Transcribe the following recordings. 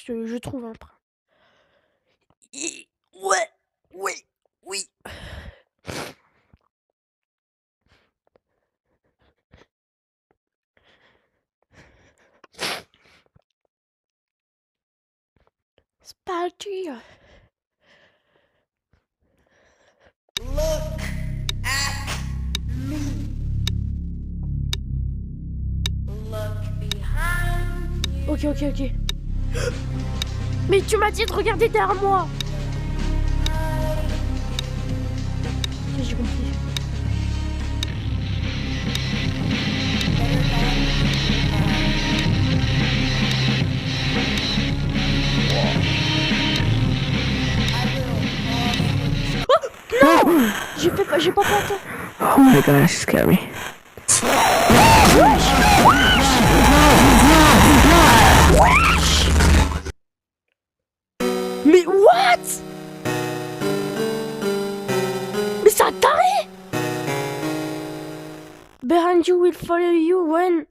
je trouve un train. Ouais, oui, oui. C'est parti. Look at me. Look behind you. Ok. Mais tu m'as dit de regarder derrière moi. Ok, j'ai compris. Non, j'ai pas fait attention. Oh my gosh, scared me. Mais what? Mais ça taré. Behind you will follow you when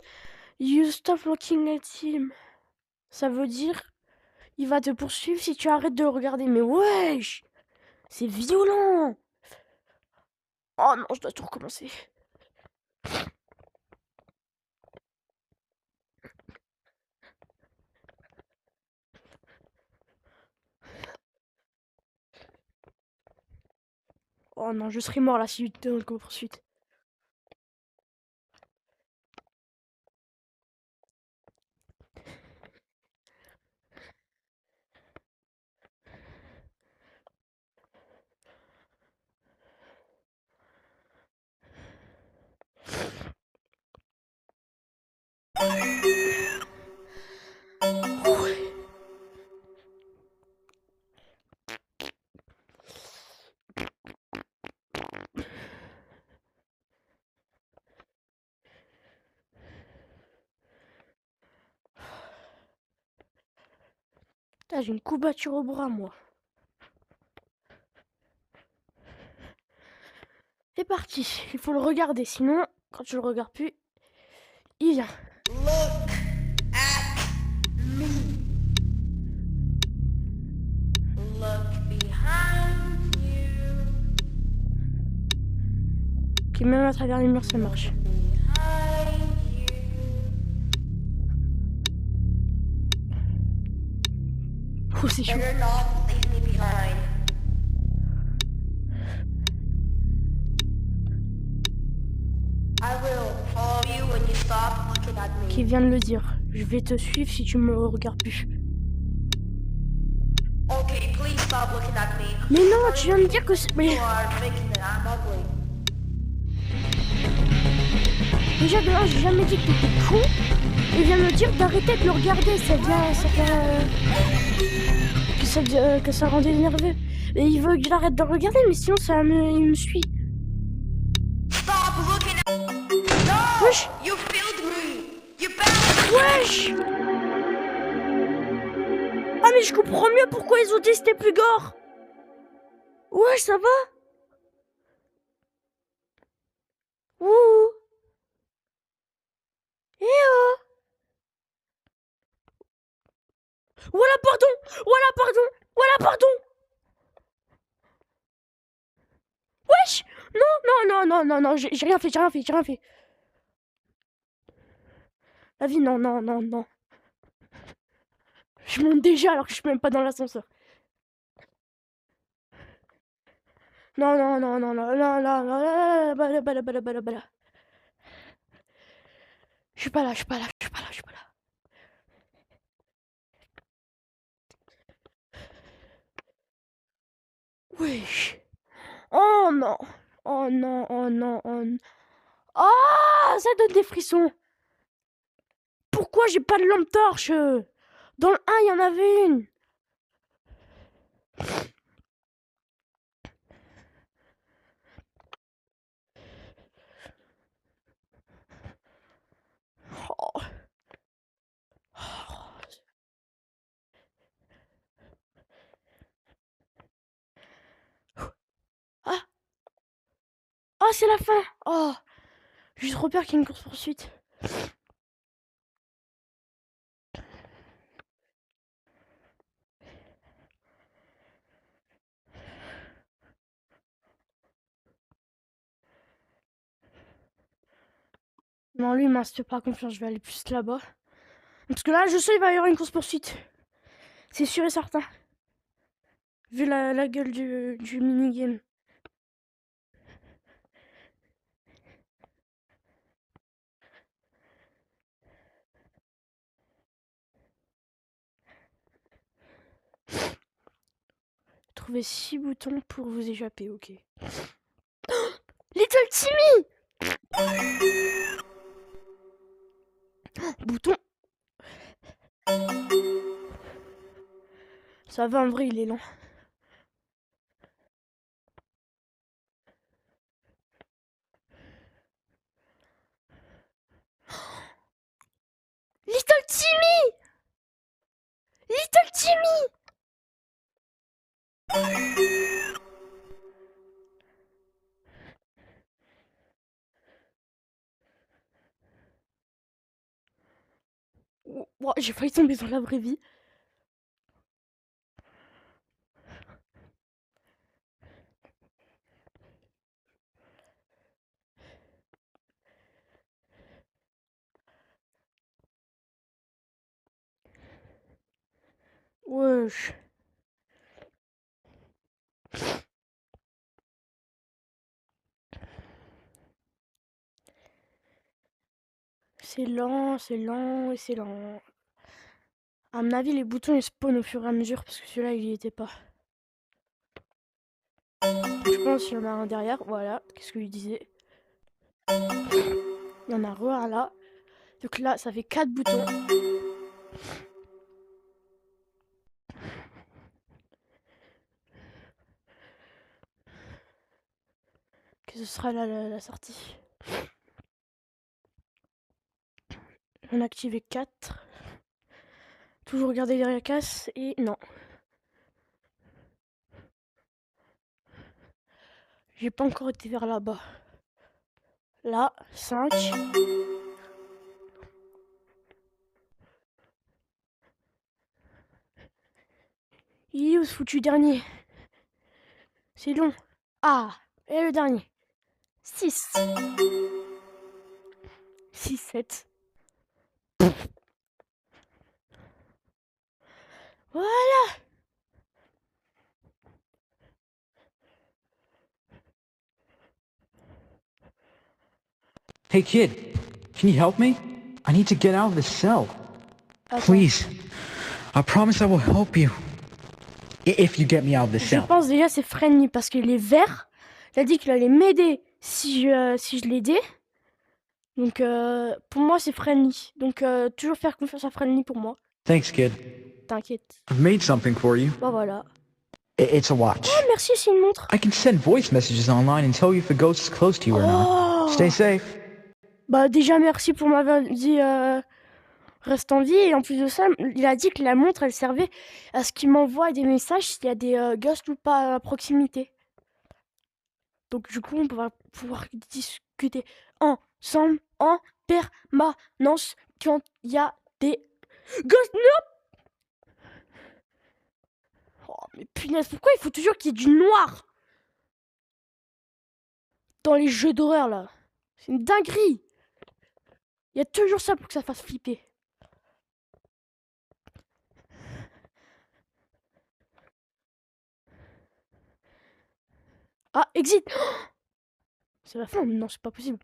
you stop looking at him. Ça veut dire il va te poursuivre si tu arrêtes de le regarder. Mais wesh, c'est violent. Oh non, je dois tout recommencer. Oh non, je serais mort là si tu te poursuite. Putain, j'ai une courbature au bras, moi. C'est parti, il faut le regarder, sinon, quand je le regarde plus, il vient. Look at me. Look behind you. Ok, même à travers les murs, ça marche. Behind you. Oh, c'est chaud. Better not leave me behind. I will follow you when you stop looking at me. Qui vient de le dire. Je vais te suivre si tu me regardes plus. Okay, please stop looking at me. Mais non, tu viens de dire que c'est... Mais You are thinking that I'm ugly. déjà de là, j'ai jamais dit que t'étais con. Il vient me dire d'arrêter de le regarder. Que ça rendait nerveux. Et il veut que je l'arrête de le regarder, mais sinon il me suit. Stop looking at me. No! Wesh. You failed me. You bad. Wesh. Ah mais je comprends mieux pourquoi ils ont dit c'était plus gore. Ouais, ça va. Ouh. Eh oh. Voilà, pardon. Voilà, pardon. Wesh. Non, j'ai rien fait. La vie, non. Je monte déjà alors que je suis même pas dans l'ascenseur. Non. Bala. Je suis pas là. Wesh. Oh non. Ah, ça donne des frissons. Pourquoi j'ai pas de lampe torche? Dans le 1, il y en avait une. Oh. Ah, c'est la fin. Oh, j'ai trop peur qu'il y ait une course-poursuite. Non, lui, il m'inspire pas confiance, je vais aller plus là-bas. Parce que là, je sais, il va y avoir une course-poursuite. C'est sûr et certain. Vu la gueule du minigame. Trouvez 6 boutons pour vous échapper, ok. Little Timmy! Bouton. Ça va, en vrai, il est lent. Little Timmy! Little Timmy! Oh, j'ai failli tomber dans la vraie vie. Wesh. C'est lent et c'est lent. À mon avis, les boutons ils spawnent au fur et à mesure parce que celui-là il y était pas. Je pense qu'il y en a un derrière, voilà, qu'est-ce que je disais. Il y en a un là. Donc là, ça fait 4 boutons. Que ce sera là la sortie. On a activé 4. Toujours regarder derrière casse et non. J'ai pas encore été vers là-bas. Là, 5. Il est où ce foutu dernier? C'est long. Ah, et le dernier. 6. 6, 7. Voilà. Hey kid, can you help me? I need to get out of this cell. Attends. Please. I promise I will help you. If you get me out of this Je cell. pense déjà c'est Friendly parce qu'il est vert. Il a dit qu'il allait m'aider si je l'aidais. Donc pour moi c'est Friendly. Donc toujours faire confiance à Friendly pour moi. Thanks, kid. T'inquiète. I've made something for you. Bah voilà. It's a watch. Oh merci, c'est une montre. I can send voice messages online and tell you if a ghost is close to you or not. Oh. Stay safe. Bah déjà merci pour m'avoir dit reste en vie. Et en plus de ça, il a dit que la montre elle servait à ce qu'il m'envoie des messages s'il y a des ghosts ou pas à proximité. Donc du coup on va pouvoir discuter ensemble en permanence quand il y a des ghosts. Non. Oh mais punaise, pourquoi il faut toujours qu'il y ait du noir dans les jeux d'horreur là? C'est une dinguerie. Il y a toujours ça pour que ça fasse flipper. Ah, exit. C'est la fin? Non, c'est pas possible.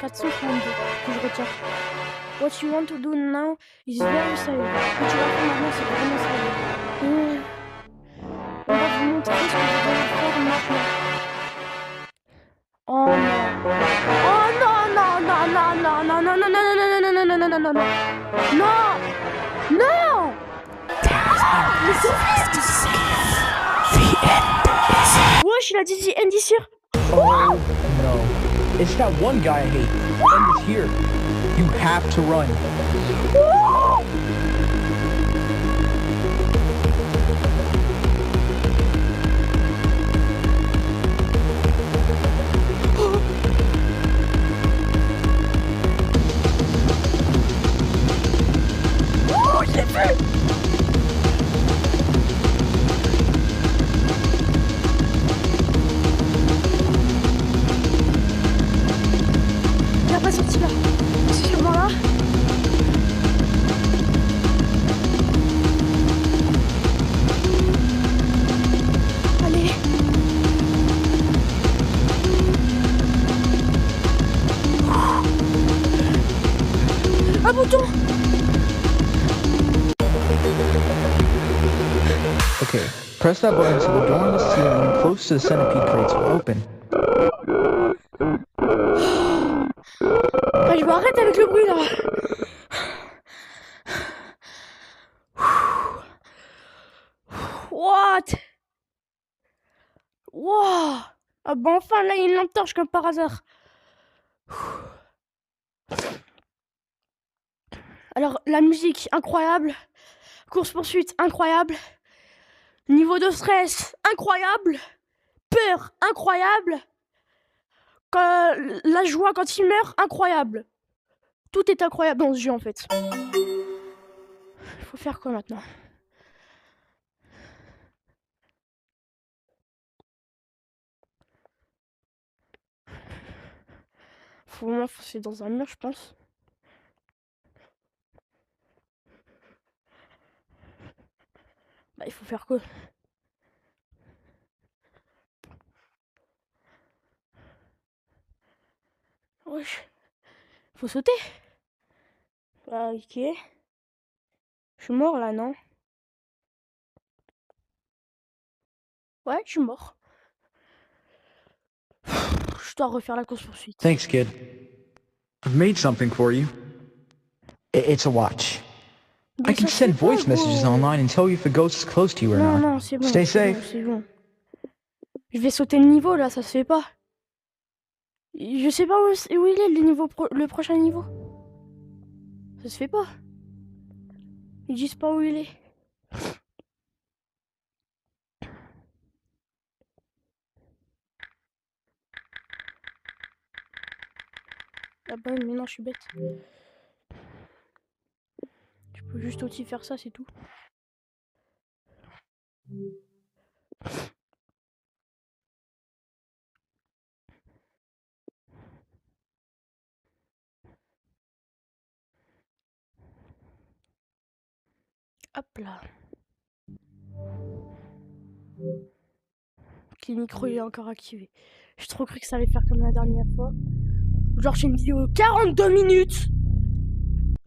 432 que je retiens. What you want to do now is very silent. Ce que tu vas faire maintenant, c'est vraiment silent. On va vous montrer ce que vous allez faire maintenant. Oh non. Oh non, non, non, non, non, non, non, non, non, non, non, non, non, non, non, non, non. Non. Non. Mais c'est wesh, il a dit the end is here. Oh no. It's that one guy I hate. The end is here. You have to run. Oh, je l'ai vu. Il a pas sorti là. Okay, press that button so the door on the ceiling close to the centipede crates will open. Ah, je m'arrête avec le bruit là. What? Wow. Ah bah enfin là il y a une lampe torche comme par hasard. Alors la musique incroyable, course poursuite incroyable, niveau de stress incroyable, peur incroyable, la joie quand il meurt incroyable. Tout est incroyable dans ce jeu en fait. Il faut faire quoi maintenant? Faut vraiment foncer dans un mur je pense. Bah il faut faire quoi? Wesh. Faut sauter. Ah, ok. Je suis mort là, non? Ouais, je suis mort. Je dois refaire la course poursuite. Thanks, kid. I've made something for you. It's a watch. I can send voice messages online and tell you if a ghost is close to you or Non, not. non, c'est bon. Stay c'est bon, safe. c'est bon. Je vais sauter le niveau là, ça se fait pas. Je sais pas où il est le niveau le prochain niveau. Ça se fait pas. Ils disent pas où il est. Ah bah mais non, je suis bête. Tu peux juste aussi faire ça, c'est tout. Hop là. Le micro il est encore activé. J'ai trop cru que ça allait faire comme la dernière fois. Genre j'ai une vidéo de 42 minutes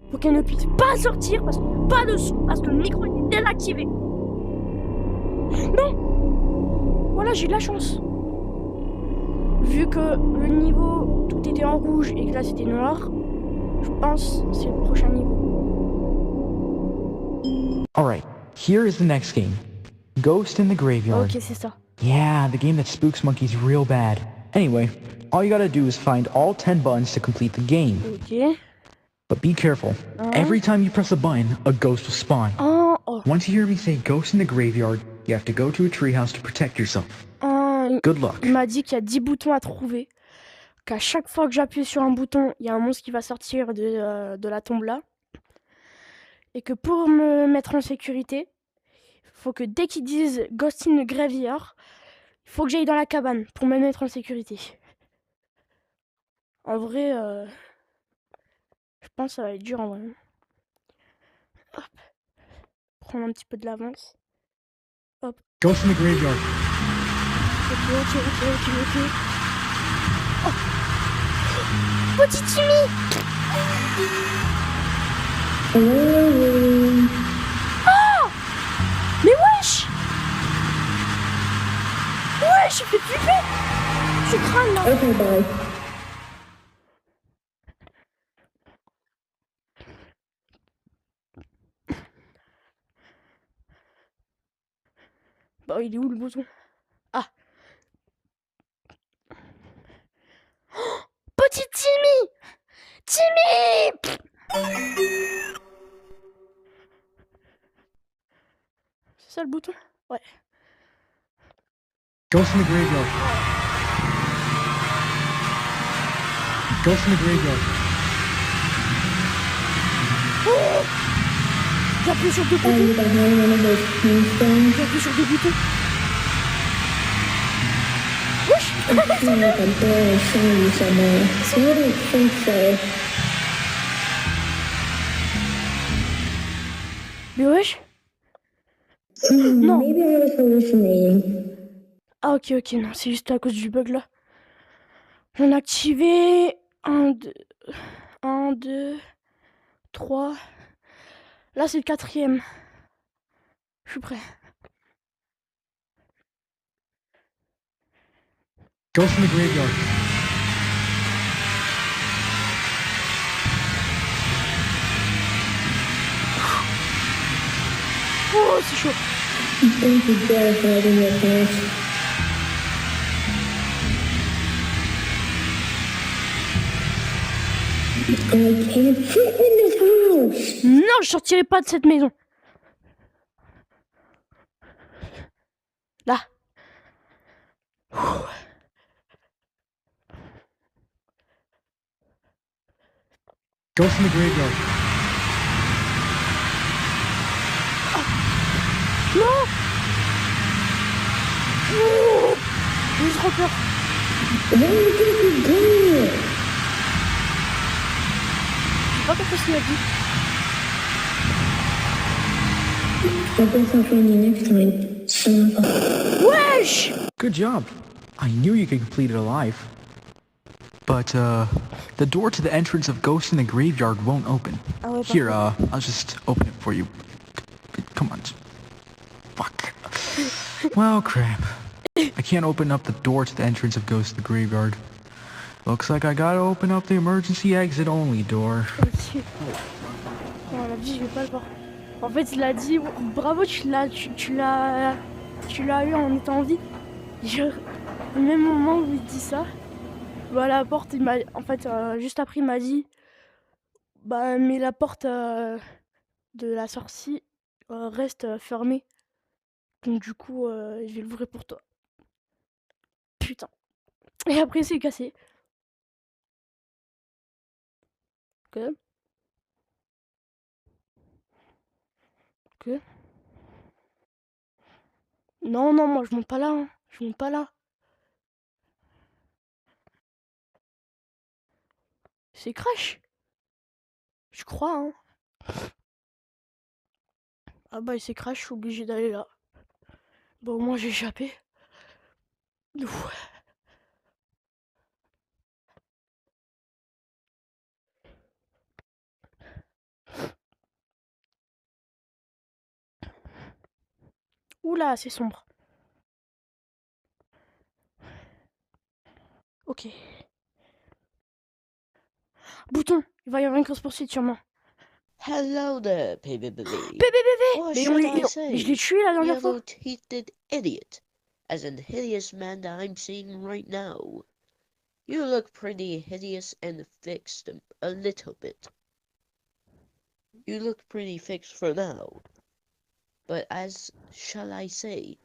pour qu'elle ne puisse pas sortir parce qu'il n'y a pas de son, parce que le micro est désactivé. Non. Voilà, j'ai de la chance. Vu que le niveau, tout était en rouge et que là c'était noir, je pense que c'est le prochain niveau. Alright, here is the next game. Ghost in the Graveyard. Ok, c'est ça. Yeah, the game that spooks monkeys real bad. Anyway, all you gotta do is find all 10 buttons to complete the game. Ok. But be careful. Every time you press a button, a ghost will spawn. Oh. Once you hear me say ghost in the graveyard, you have to go to a treehouse to protect yourself. Good luck. Il m'a dit qu'il y a 10 boutons à trouver. Qu'à chaque fois que j'appuie sur un bouton, il y a un monstre qui va sortir de la tombe là. Et que pour me mettre en sécurité, il faut que dès qu'ils disent Ghost in the Graveyard, il faut que j'aille dans la cabane pour me mettre en sécurité. En vrai, je pense que ça va être dur en vrai. Hop. Prendre un petit peu de l'avance. Hop. Ghost in the graveyard. Ok. Oh. Petit Timmy. Oh. Mais wesh. Wesh, il fait flipper. Je crâne là. Okay, bye. Bah, il est où le bouton? Ah. Oh, petit Timmy. Timmy. C'est ça le bouton? Ouais. Ghost in the graveyard. Ghost in the graveyard. Oh, j'appuie sur deux boutons. J'appuie sur deux boutons. Wesh. Mais wesh. Non. Maybe I was hallucinating. Ah ok, non, c'est juste à cause du bug là. On a activé 1, 2, 3. Là c'est le 4e. Je suis prêt. Ghost in the graveyard. Oh, c'est chaud. Don't be terrified in your pants. I can't fit in this house. Non, je sortirai pas de cette maison. Là. Ghost in the graveyard. Non. Oh, j'ai trop peur. Why are you keep going? Je sais pas compris ce qu'il a dit. I guess I'll find you next time, son of a... Wesh. Good job. I knew you could complete it alive. But, the door to the entrance of Ghost in the Graveyard won't open. Ah ouais, Here, I'll just open it for you. Come on. Fuck. Well, crap. I can't open up the door to the entrance of Ghost in the Graveyard. Looks like I gotta open up the emergency exit only door. Ok. Non, la vie, je vais pas le voir. En fait, il a dit bravo, tu l'as eu en étant en vie. Au même moment où il dit ça, bah, la porte, il m'a, en fait, juste après, il m'a dit, bah, mais la porte de la sortie reste fermée. Donc du coup, je vais l'ouvrir pour toi. Putain. Et après, c'est cassé. Ok. Ok. Non, non, moi, je monte pas là. Hein. Je monte pas là. C'est Crash. Je crois, hein. Ah bah, c'est Crash, je suis obligé d'aller là. Bon, au moins, j'ai échappé. Ouf. Oula, c'est sombre. Ok. Bouton. Il va y avoir une course-poursuite sûrement. Hello there, PBBB. PBBV. What Mais should I mais say? je l'ai tué la dernière fois. Yellow-teethed idiot, as an hideous man that I'm seeing right now. You look pretty hideous and fixed a little bit. You look pretty fixed for now. But as shall I say,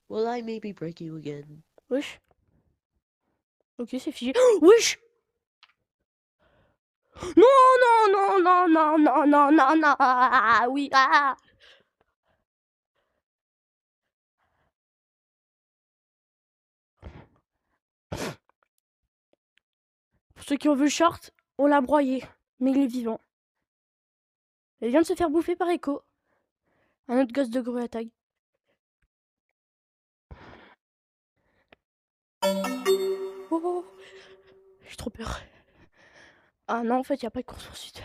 will I maybe break you again? Wesh. Ok, c'est figé. Wesh. Non, non, non, non, non, non, non, non, non. Ah, oui, ah. Pour ceux qui ont vu le short, on l'a broyé. Mais il est vivant. Il vient de se faire bouffer par Echo. Un autre gosse de grue à tag. Oh, j'ai trop peur. Ah non, en fait, il n'y a pas de course-poursuite.